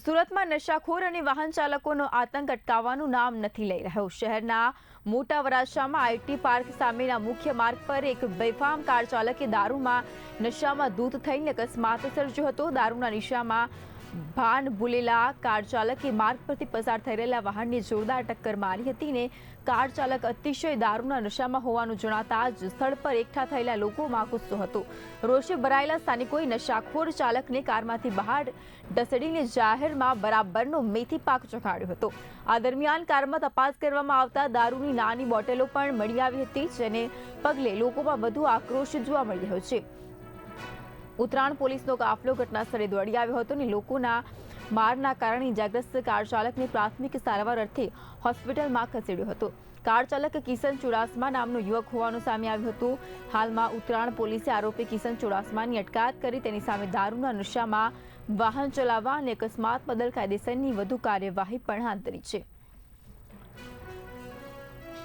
સુરતમાં નશાખોર અને વાહન ચાલકોનો આતંક અટકાવવાનું નામ નથી લઈ રહ્યો। શહેરના મોટા વરાછામાં આઈટી પાર્ક સામેના મુખ્ય માર્ગ પર એક બેફામ કાર ચાલકે દારૂમાં નશામાં ધૂત થઈને અકસ્માત સર્જ્યો હતો। દારૂના નશામાં ભાન ભૂલેલા કાર ચાલકે માર્ગ પરથી પસાર થઈ રહેલા વાહનને જોરદાર ટક્કર મારી હતી ને કાર ચાલક અતિશય દારૂના નશામાં હોવાનું જણાતા જ સ્થળ પર એકઠા થયેલા લોકોમાં ગુસ્સો હતો। રોષે ભરાયેલા સ્થાનિકોએ નશાખોર ચાલકને કારમાંથી બહાર ઢસડીને જાહેરમાં બરાબરનો મેથી પાક ચખાડ્યો હતો। આ દરમિયાન કારમાં તપાસ કરવામાં આવતા દારૂની નાની બોટલો પણ મળી આવી હતી, જેને પગલે લોકોમાં વધુ આક્રોશ જોવા મળી રહ્યો છે। ઉત્તરાયણ પોલીસનો કાફલો ઘટના સ્થળે દોડી આવ્યો હતો અને લોકોના મારના કારણે ઇજાગ્રસ્ત કાર ચાલકને પ્રાથમિક સારવાર અર્થે હોસ્પિટલમાં ખસેડ્યો હતો। કાર ચાલક કિશન ચુડાસમા નામનો યુવક હોવાનું સામે આવ્યું હતું। હાલમાં ઉત્તરાયણ પોલીસે આરોપી કિશન ચુડાસમાની અટકાયત કરી તેની સામે દારૂના નશામાં વાહન ચલાવવા અને અકસ્માત બદલ કાયદેસરની વધુ કાર્યવાહી પણ હાથ ધરી છે।